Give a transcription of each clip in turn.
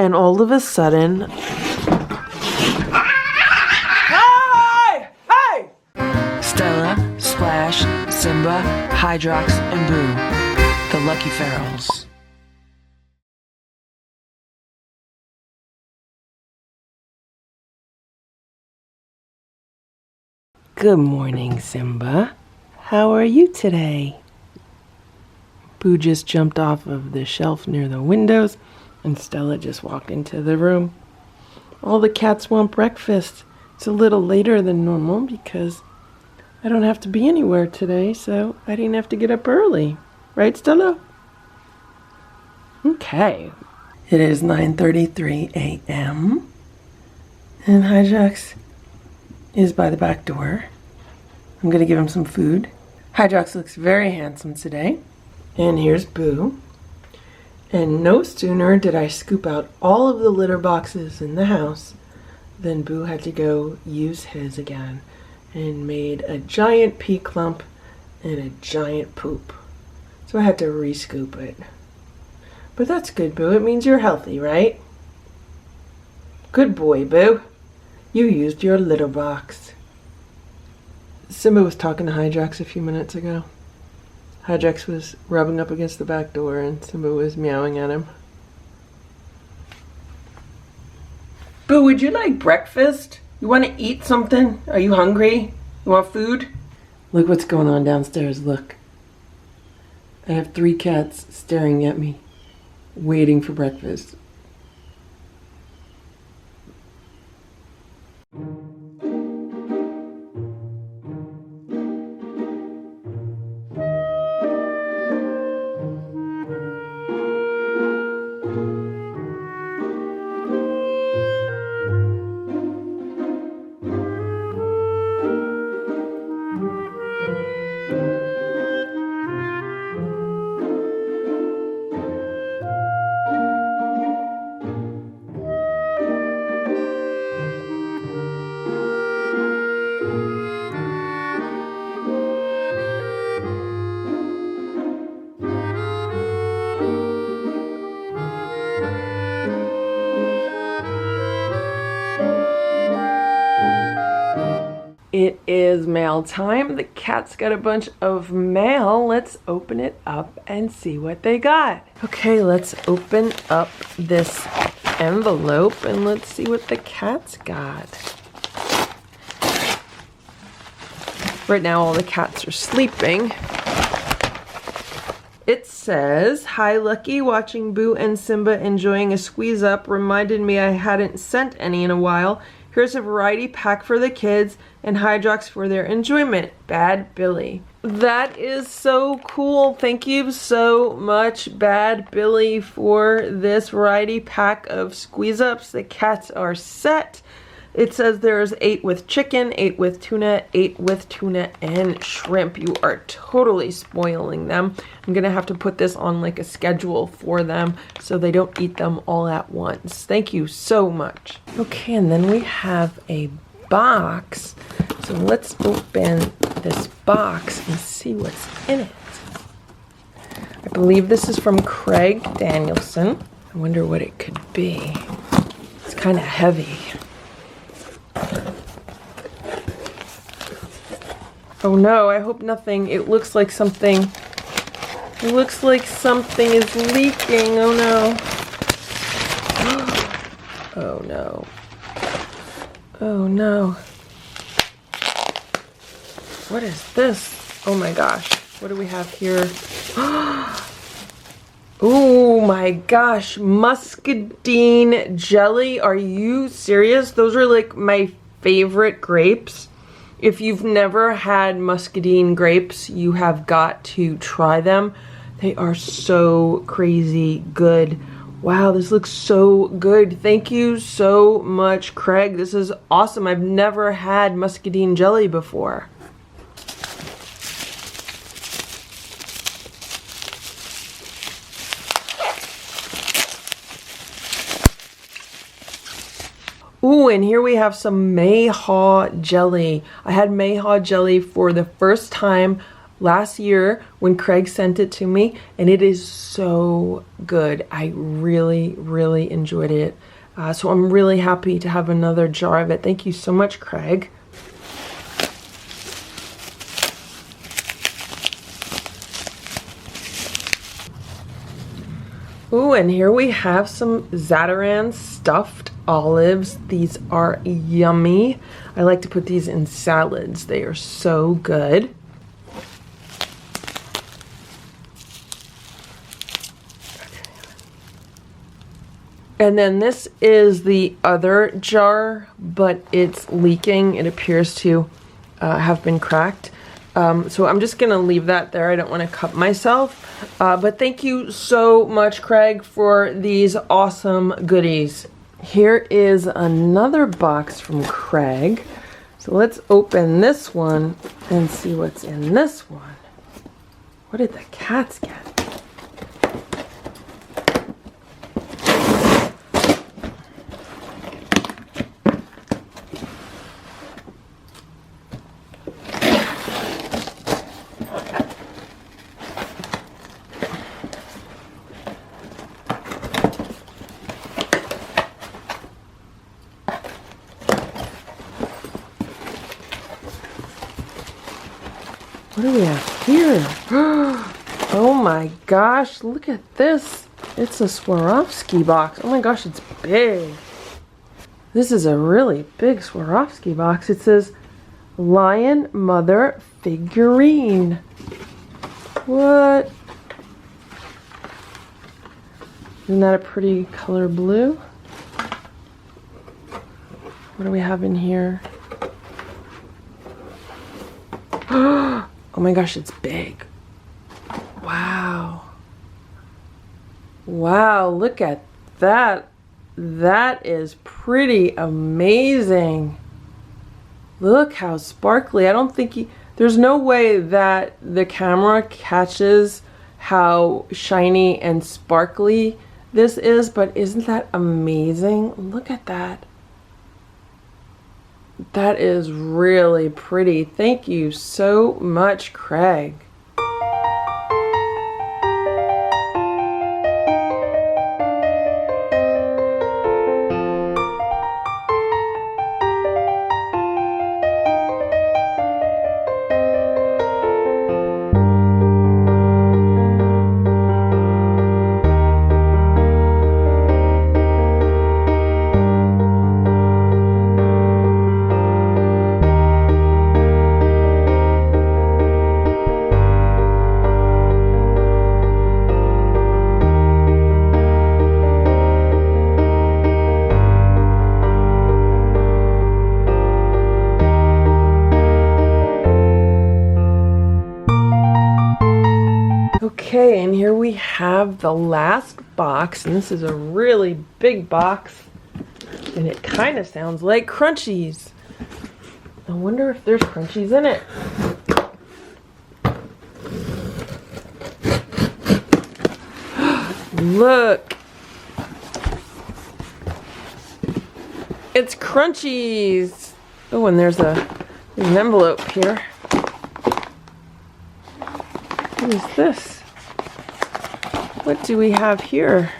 and all of a sudden... Hey! Hey! Stella, Splash, Simba, Hydrox, and Boo, the Lucky Ferals. Good morning, Simba. How are you today? Boo just jumped off of the shelf near the windows, and Stella just walked into the room. All the cats want breakfast. It's a little later than normal because I don't have to be anywhere today, so I didn't have to get up early. Right, Stella? Okay. It is 9:33 a.m. and Hydrox is by the back door. I'm gonna give him some food. Hydrox looks very handsome today. And here's Boo. And no sooner did I scoop out all of the litter boxes in the house than Boo had to go use his again and made a giant pee clump and a giant poop. So I had to re-scoop it. But that's good, Boo. It means you're healthy, right? Good boy, Boo. You used your litter box. Simba was talking to Hydrox a few minutes ago. Hydrox was rubbing up against the back door and Simba was meowing at him. Boo, would you like breakfast? You want to eat something? Are you hungry? You want food? Look what's going on downstairs, look. I have 3 cats staring at me, waiting for breakfast. It is mail time. The cats got a bunch of mail. Let's open it up and see what they got. Okay, let's open up this envelope and let's see what the cats got. Right now all the cats are sleeping. It says, "Hi Lucky, watching Boo and Simba enjoying a squeeze up reminded me I hadn't sent any in a while. Here's a variety pack for the kids and Hydrox for their enjoyment. Bad Billy." That is so cool. Thank you so much, Bad Billy, for this variety pack of squeeze ups. The cats are set. It says there's 8 with chicken, 8 with tuna, 8 with tuna and shrimp. You are totally spoiling them. I'm gonna have to put this on like a schedule for them so they don't eat them all at once. Thank you so much. Okay, and then we have a box. So let's open this box and see what's in it. I believe this is from Craig Danielson. I wonder what it could be. It's kind of heavy. Oh no, I hope nothing. It looks like something. It looks like something is leaking. Oh no. Oh no. Oh no. What is this? Oh my gosh. What do we have here? Oh my gosh. Muscadine jelly. Are you serious? Those are like my favorite grapes. If you've never had muscadine grapes, you have got to try them. They are so crazy good. Wow, this looks so good. Thank you so much, Craig. This is awesome. I've never had muscadine jelly before. Ooh, and here we have some Mayhaw jelly. I had Mayhaw jelly for the first time last year when Craig sent it to me, and it is so good. I really, really enjoyed it. So I'm really happy to have another jar of it. Thank you so much, Craig. Ooh, and here we have some Zatarain stuffed olives. These are yummy. I like to put these in salads. They are so good. And then this is the other jar, but it's leaking. It appears to have been cracked. So I'm just gonna leave that there. I don't want to cut myself. But thank you so much, Craig, for these awesome goodies. Here is another box from Craig. So let's open this one and see what's in this one. What did the cats get? What do we have here? Oh my gosh, look at this. It's a Swarovski box. Oh my gosh, it's big. This is a really big Swarovski box. It says Lion Mother Figurine. What? Isn't that a pretty color blue? What do we have in here? Oh my gosh, it's big. Wow. Wow, look at that. That is pretty amazing. Look how sparkly. I don't think there's no way that the camera catches how shiny and sparkly this is, but isn't that amazing? Look at that. That is really pretty. Thank you so much, Craig. Okay, and here we have the last box, and this is a really big box, and it kind of sounds like crunchies. I wonder if there's crunchies in it. Look! It's crunchies! Oh, and there's an envelope here. What is this? What do we have here?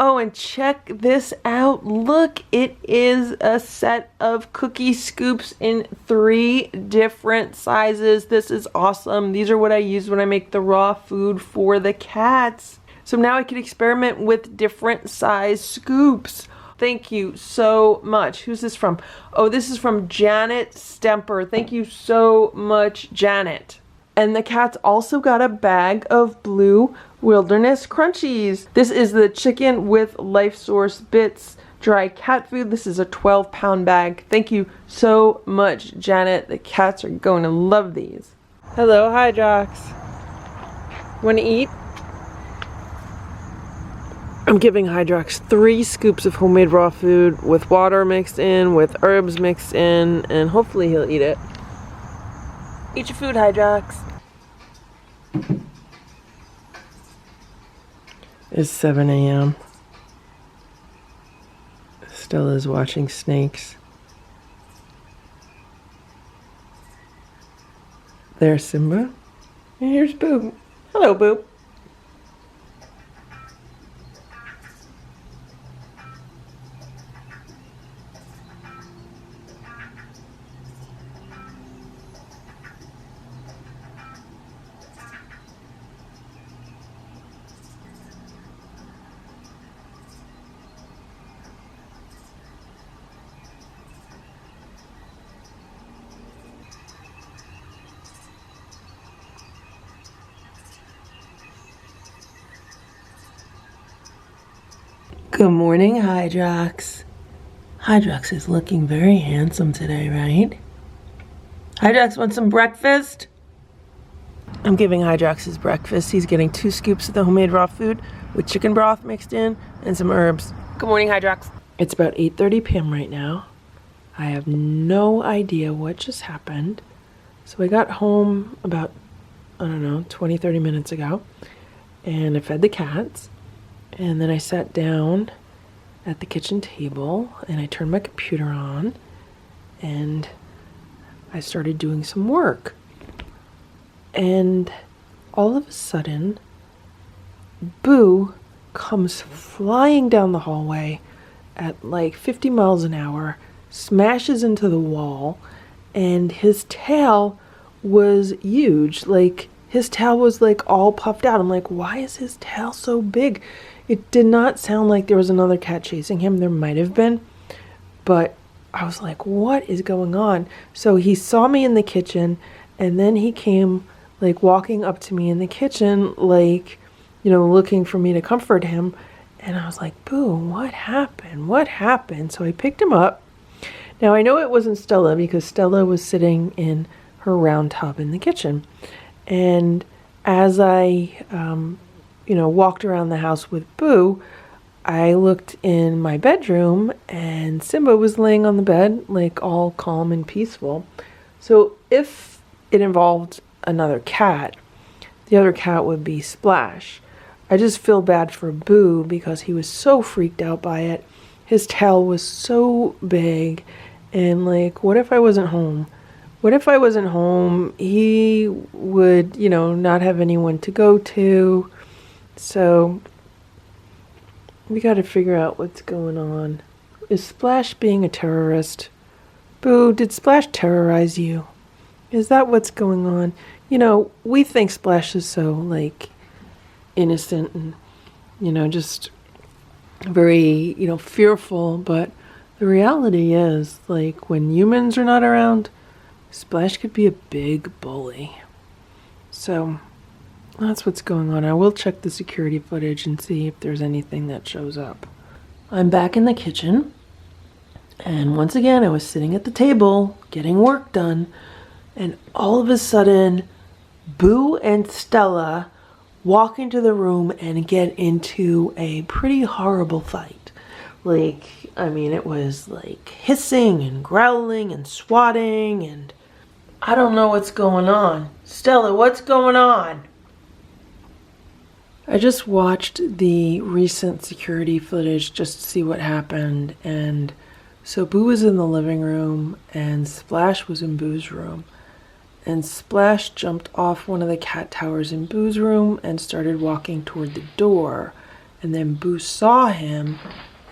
Oh, and check this out. Look, it is a set of cookie scoops in 3 different sizes. This is awesome. These are what I use when I make the raw food for the cats. So now I can experiment with different size scoops. Thank you so much. Who's this from? Oh, this is from Janet Stemper. Thank you so much, Janet. And the cats also got a bag of blue wilderness crunchies. This is the chicken with life source bits dry cat food. This is a 12-pound bag. Thank you so much, Janet. The cats are going to love these. Hello, Hydrox. Want to eat? I'm giving Hydrox 3 scoops of homemade raw food with water mixed in, with herbs mixed in, and hopefully he'll eat it. Eat your food, Hydrox. It's 7 a.m. Stella's watching snakes. There's Simba. And here's Boo. Hello, Boo. Good morning, Hydrox. Hydrox is looking very handsome today, right? Hydrox wants some breakfast? I'm giving Hydrox his breakfast. He's getting 2 scoops of the homemade raw food with chicken broth mixed in and some herbs. Good morning, Hydrox. It's about 8:30 p.m. right now. I have no idea what just happened. So I got home about, 20, 30 minutes ago, and I fed the cats. And then I sat down at the kitchen table and I turned my computer on and I started doing some work. And all of a sudden, Boo comes flying down the hallway at like 50 miles an hour, smashes into the wall, and his tail was huge. Like, his tail was like all puffed out. I'm like, why is his tail so big? It did not sound like there was another cat chasing him. There might have been, but I was like, what is going on? So he saw me in the kitchen, and then he came like walking up to me in the kitchen, like, looking for me to comfort him. And I was like, Boo, what happened? What happened? So I picked him up. Now I know it wasn't Stella because Stella was sitting in her round tub in the kitchen. And as I, walked around the house with Boo, I looked in my bedroom and Simba was laying on the bed, like all calm and peaceful. So if it involved another cat, the other cat would be Splash. I just feel bad for Boo because he was so freaked out by it. His tail was so big, and like, what if I wasn't home? What if I wasn't home? He would, not have anyone to go to. So we got to figure out what's going on. Is Splash being a terrorist? Boo, did Splash terrorize you? Is that what's going on? We think Splash is so, like, innocent and, just very, fearful. But the reality is, like, when humans are not around, Splash could be a big bully. So that's what's going on. I will check the security footage and see if there's anything that shows up. I'm back in the kitchen. And once again, I was sitting at the table getting work done. And all of a sudden, Boo and Stella walk into the room and get into a pretty horrible fight. It was like hissing and growling and swatting, and I don't know what's going on. Stella, what's going on? I just watched the recent security footage just to see what happened, and so Boo was in the living room and Splash was in Boo's room. And Splash jumped off one of the cat towers in Boo's room and started walking toward the door. And then Boo saw him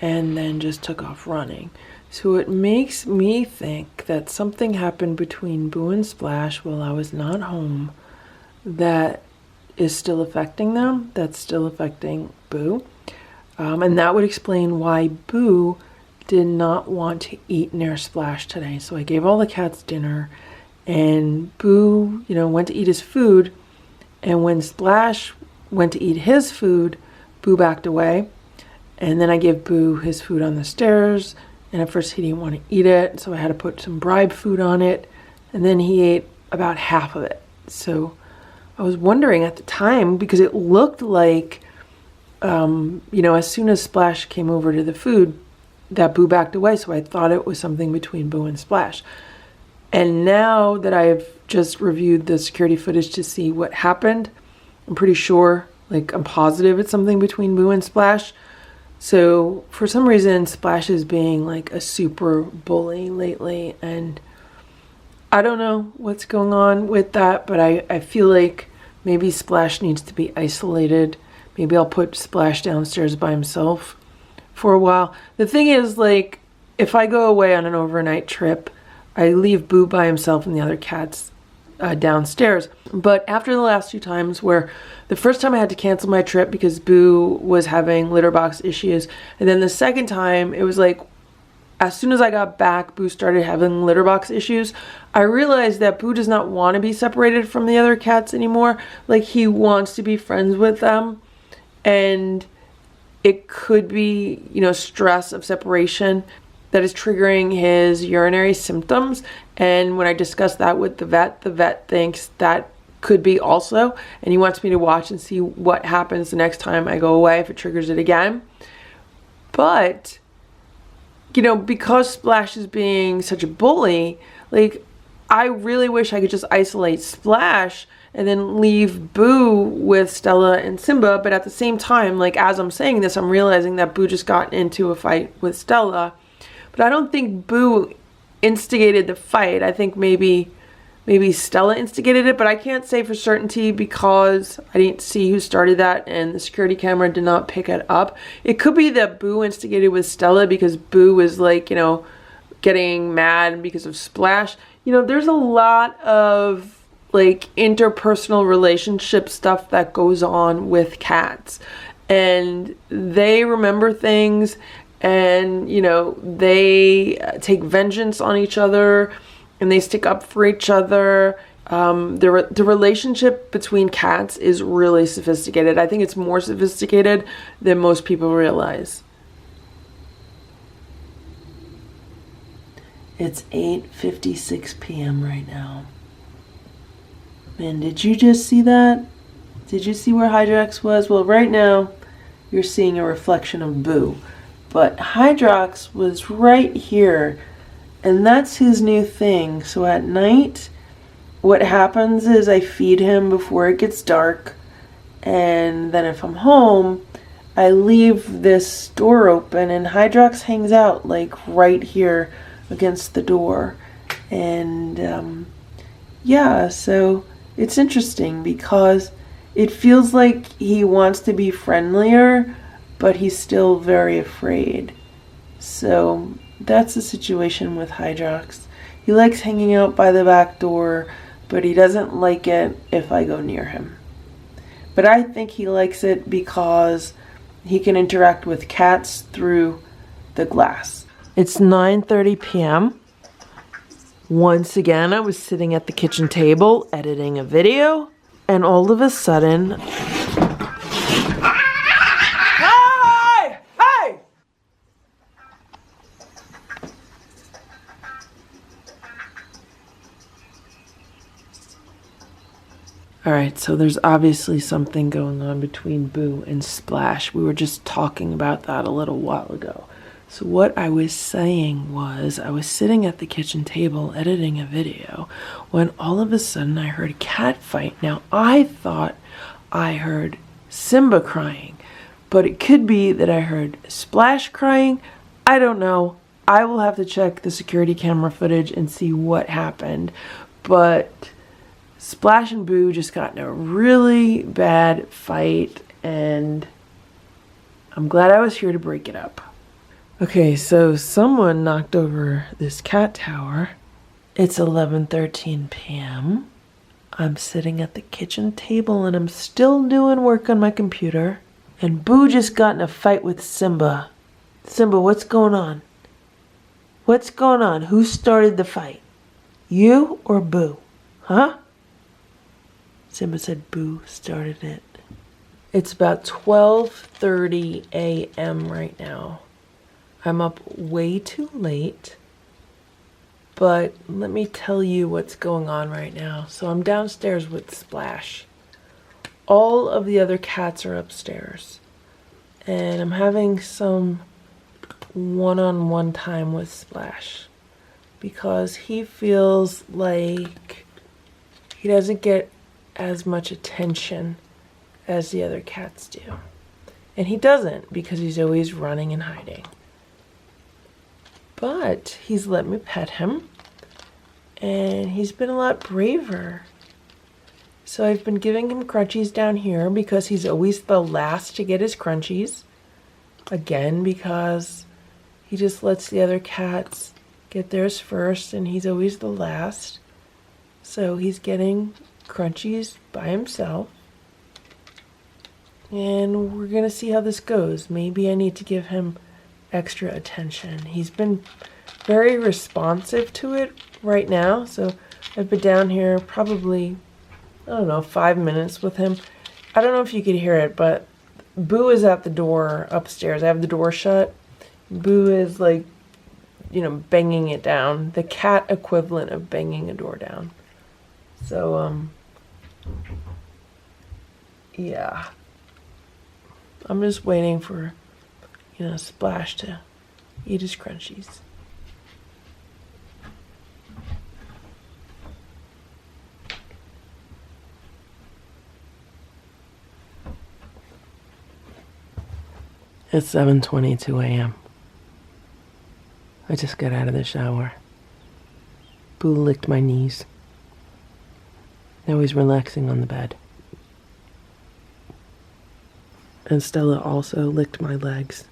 and then just took off running. So it makes me think that something happened between Boo and Splash while I was not home that is still affecting them, that's still affecting Boo. And that would explain why Boo did not want to eat near Splash today. So I gave all the cats dinner, and Boo, went to eat his food. And when Splash went to eat his food, Boo backed away. And then I gave Boo his food on the stairs. And at first he didn't want to eat it, so I had to put some bribe food on it. And then he ate about half of it. So I was wondering at the time, because it looked like, as soon as Splash came over to the food, that Boo backed away. So I thought it was something between Boo and Splash. And now that I've just reviewed the security footage to see what happened, I'm pretty sure Like, I'm positive it's something between Boo and Splash. So for some reason, Splash is being like a super bully lately, and I don't know what's going on with that, but I feel like maybe Splash needs to be isolated. Maybe I'll put Splash downstairs by himself for a while. The thing is, like, if I go away on an overnight trip, I leave Boo by himself and the other cats downstairs. But after the last 2 times, where the first time I had to cancel my trip because Boo was having litter box issues, and then the second time it was like as soon as I got back, Boo started having litter box issues. I realized that Boo does not want to be separated from the other cats anymore. Like, he wants to be friends with them, and it could be, you know, stress of separation that is triggering his urinary symptoms. And when I discussed that with the vet thinks that could be also, and he wants me to watch and see what happens the next time I go away if it triggers it again. But, you know, because Splash is being such a bully, like, I really wish I could just isolate Splash and then leave Boo with Stella and Simba. But at the same time, like, as I'm saying this, I'm realizing that Boo just got into a fight with Stella. But I don't think Boo instigated the fight. I think maybe Stella instigated it, but I can't say for certainty because I didn't see who started that and the security camera did not pick it up. It could be that Boo instigated with Stella because Boo was, like, you know, getting mad because of Splash. You know, there's a lot of, like, interpersonal relationship stuff that goes on with cats, and they remember things, and, you know, they take vengeance on each other, and they stick up for each other. The relationship between cats is really sophisticated. I think it's more sophisticated than most people realize. It's 8:56 p.m. right now. Man, did you just see that? Did you see where Hydrox was? Well, right now, you're seeing a reflection of Boo. But Hydrox was right here, and that's his new thing. So at night, what happens is I feed him before it gets dark, and then if I'm home, I leave this door open, and Hydrox hangs out, like, right here against the door. And yeah, so it's interesting because it feels like he wants to be friendlier, but he's still very afraid. So that's the situation with Hydrox. He likes hanging out by the back door, but he doesn't like it if I go near him. But I think he likes it because he can interact with cats through the glass. It's 9:30 p.m. Once again, I was sitting at the kitchen table editing a video, and all of a sudden, Alright, so there's obviously something going on between Boo and Splash. We were just talking about that a little while ago. So what I was saying was, I was sitting at the kitchen table editing a video when all of a sudden I heard a cat fight. Now, I thought I heard Simba crying, but it could be that I heard Splash crying. I don't know. I will have to check the security camera footage and see what happened. But Splash and Boo just got in a really bad fight, and I'm glad I was here to break it up. Okay, so someone knocked over this cat tower. It's 11:13 p.m. I'm sitting at the kitchen table and I'm still doing work on my computer. And Boo just got in a fight with Simba. Simba, what's going on? What's going on? Who started the fight? You or Boo? Huh? Simba said Boo started it. It's about 12:30 a.m. right now. I'm up way too late, but let me tell you what's going on right now. So I'm downstairs with Splash. All of the other cats are upstairs, and I'm having some one-on-one time with Splash because he feels like he doesn't get as much attention as the other cats do. And he doesn't, because he's always running and hiding. But he's let me pet him, and he's been a lot braver. So I've been giving him crunchies down here because he's always the last to get his crunchies. Again, because he just lets the other cats get theirs first, and he's always the last. So he's getting crunchies by himself. And we're gonna see how this goes. Maybe I need to give him extra attention. He's been very responsive to it right now. So I've been down here probably, I don't know, 5 minutes with him. I don't know if you could hear it, but Boo is at the door upstairs. I have the door shut. Boo is like, you know, banging it down. The cat equivalent of banging a door down. So, yeah. I'm just waiting for, you know, Splash to eat his crunchies. It's 7:22 a.m. I just got out of the shower. Boo licked my knees. Now he's relaxing on the bed. And Stella also licked my legs.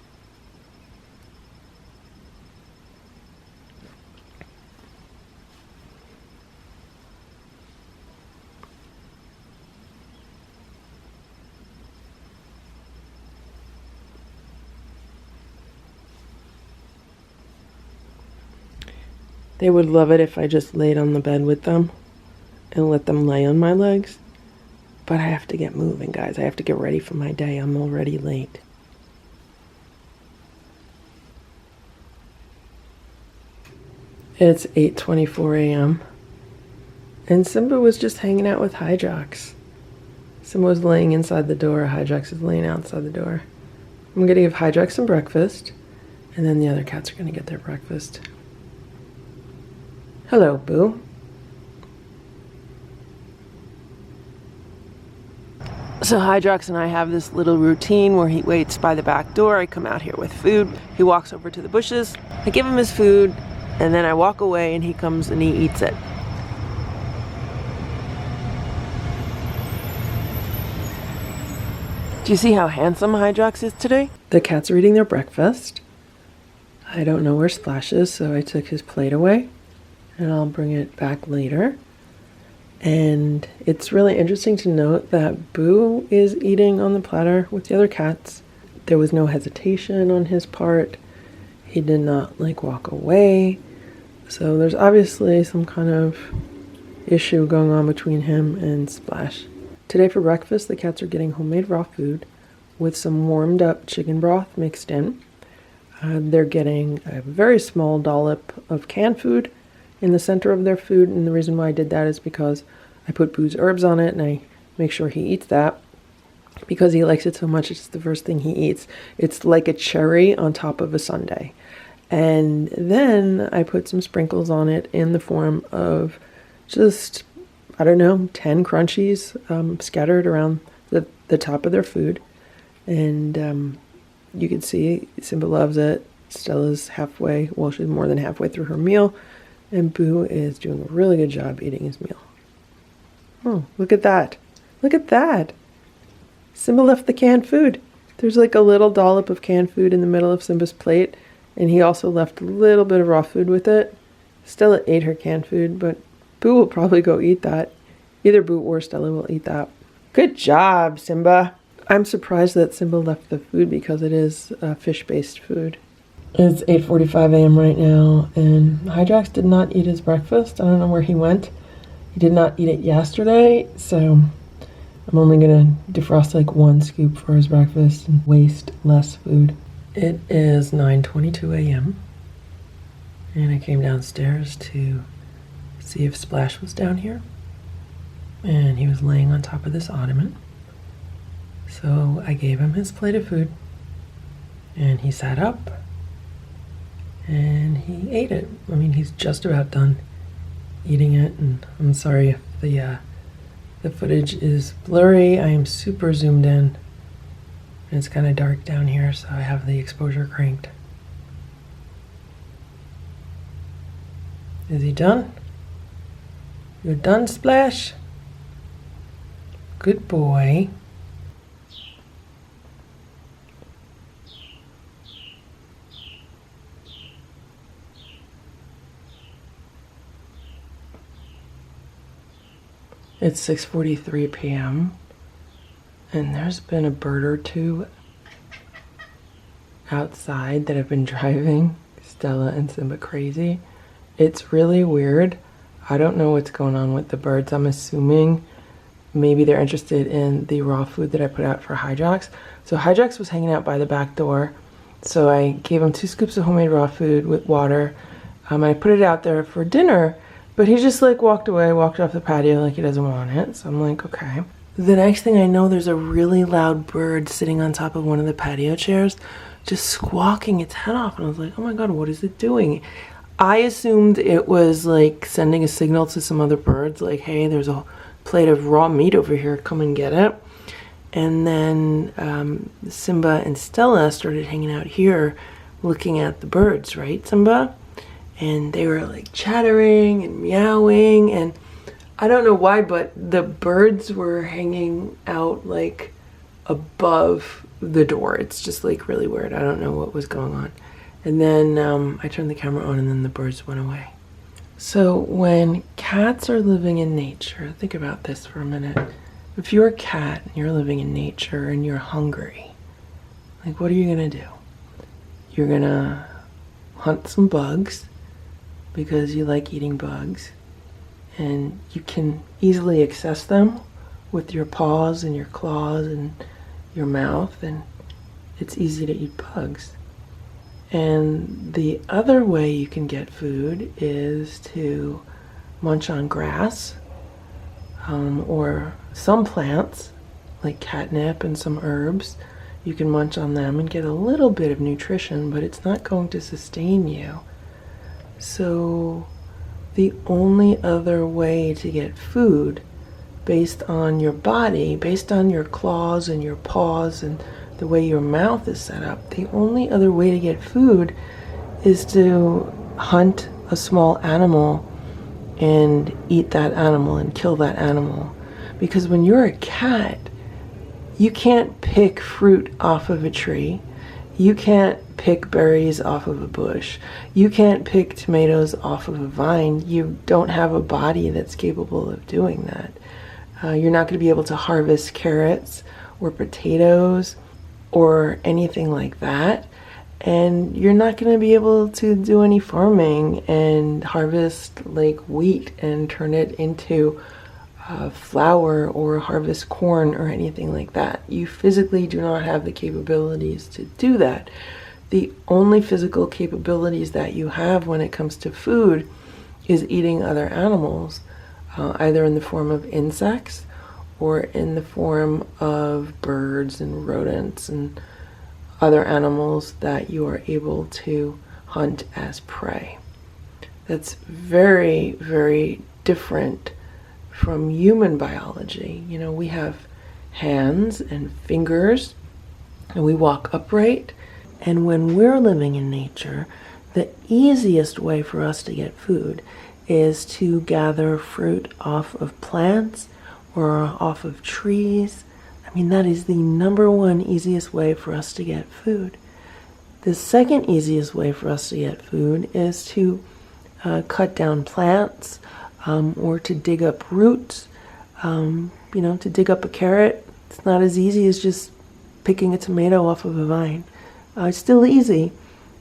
They would love it if I just laid on the bed with them and let them lay on my legs. But I have to get moving, guys. I have to get ready for my day. I'm already late. It's 8:24 a.m. And Simba was just hanging out with Hydrox. Simba was laying inside the door. Hydrox is laying outside the door. I'm going to give Hydrox some breakfast. And then the other cats are going to get their breakfast. Hello, Boo. So Hydrox and I have this little routine where he waits by the back door. I come out here with food. He walks over to the bushes. I give him his food, and then I walk away, and he comes and he eats it. Do you see how handsome Hydrox is today? The cats are eating their breakfast. I don't know where Splash is, so I took his plate away, and I'll bring it back later. And it's really interesting to note that Boo is eating on the platter with the other cats. There was no hesitation on his part. He did not walk away. So there's obviously some kind of issue going on between him and Splash. Today for breakfast, the cats are getting homemade raw food with some warmed up chicken broth mixed in. They're getting a very small dollop of canned food in the center of their food, and the reason why I did that is because I put Boo's herbs on it, and I make sure he eats that because he likes it so much. It's the first thing he eats. It's like a cherry on top of a sundae. And then I put some sprinkles on it in the form of just, I don't know, 10 crunchies scattered around the top of their food. And you can see Simba loves it. Stella's halfway, well, she's more than halfway through her meal. And Boo is doing a really good job eating his meal. Oh, look at that. Look at that. Simba left the canned food. There's like a little dollop of canned food in the middle of Simba's plate. And he also left a little bit of raw food with it. Stella ate her canned food, but Boo will probably go eat that. Either Boo or Stella will eat that. Good job, Simba. I'm surprised that Simba left the food because it is fish-based food. It's 8:45 a.m. right now, and Hydrox did not eat his breakfast. I don't know where he went. He did not eat it yesterday, so I'm only going to defrost like 1 scoop for his breakfast and waste less food. It is 9:22 a.m. and I came downstairs to see if Splash was down here, and he was laying on top of this ottoman. So I gave him his plate of food, and he sat up, and he ate it. I mean, he's just about done eating it, and I'm sorry if the The footage is blurry. I am super zoomed in. And it's kind of dark down here, so I have the exposure cranked. Is he done? You're done, Splash? Good boy. It's 6:43 p.m. and there's been a bird or two outside that have been driving Stella and Simba crazy. It's really weird. I don't know what's going on with the birds. I'm assuming maybe they're interested in the raw food that I put out for Hydrox. So Hydrox was hanging out by the back door. So I gave him 2 scoops of homemade raw food with water. I put it out there for dinner. But he just like walked away, walked off the patio like he doesn't want it. So I'm like, okay. The next thing I know, there's a really loud bird sitting on top of one of the patio chairs, just squawking its head off. And I was like, oh my God, what is it doing? I assumed it was like sending a signal to some other birds, like, hey, there's a plate of raw meat over here, come and get it. And then Simba and Stella started hanging out here looking at the birds, right, Simba? And they were like chattering and meowing, and I don't know why, but the birds were hanging out like above the door. It's just like really weird. I don't know what was going on. And then I turned the camera on and then the birds went away. So when cats are living in nature, think about this for a minute. If you're a cat and you're living in nature and you're hungry, like what are you gonna do? You're gonna hunt some bugs, because you like eating bugs and you can easily access them with your paws and your claws and your mouth, and it's easy to eat bugs. And the other way you can get food is to munch on grass or some plants like catnip and some herbs. You can munch on them and get a little bit of nutrition, but it's not going to sustain you. So the only other way to get food based on your body, based on your claws and your paws and the way your mouth is set up, the only other way to get food is to hunt a small animal and eat that animal and kill that animal. Because when you're a cat, you can't pick fruit off of a tree. You can't pick berries off of a bush. You can't pick tomatoes off of a vine. You don't have a body that's capable of doing that. You're not going to be able to harvest carrots or potatoes or anything like that. And you're not going to be able to do any farming and harvest like wheat and turn it into flour or harvest corn or anything like that. You physically do not have the capabilities to do that. The only physical capabilities that you have when it comes to food is eating other animals, either in the form of insects or in the form of birds and rodents and other animals that you are able to hunt as prey. That's very, very different from human biology. You know, we have hands and fingers and we walk upright. And when we're living in nature, the easiest way for us to get food is to gather fruit off of plants or off of trees. I mean, that is the #1 easiest way for us to get food. The second easiest way for us to get food is to cut down plants or to dig up roots. You know, to dig up a carrot, it's not as easy as just picking a tomato off of a vine. It's still easy,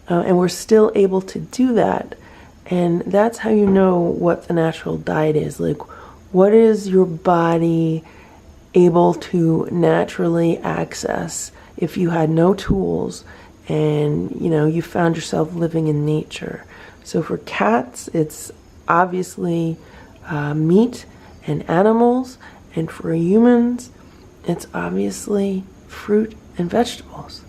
and we're still able to do that. And that's how you know what the natural diet is. Like, what is your body able to naturally access if you had no tools and, you know, you found yourself living in nature? So for cats, it's obviously meat and animals, and for humans, it's obviously fruit and vegetables.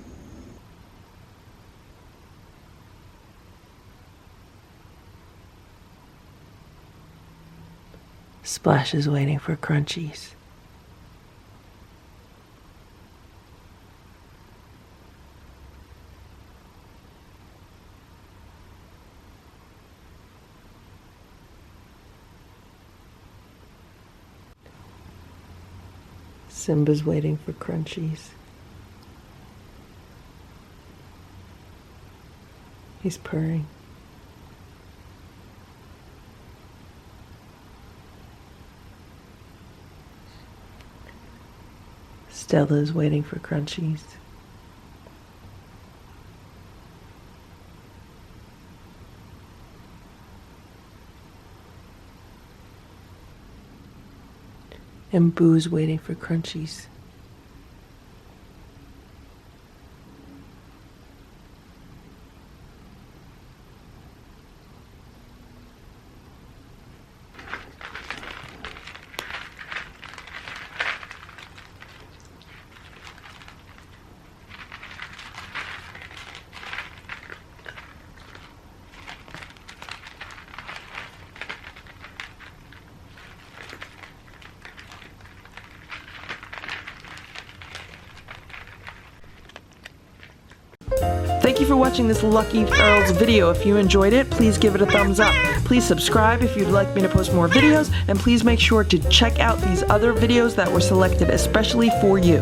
Splash is waiting for crunchies. Simba's waiting for crunchies. He's purring. Stella is waiting for crunchies. And Boo's waiting for crunchies. Thank you for watching this Lucky Earls video. If you enjoyed it, please give it a thumbs up. Please subscribe if you'd like me to post more videos, and please make sure to check out these other videos that were selected especially for you.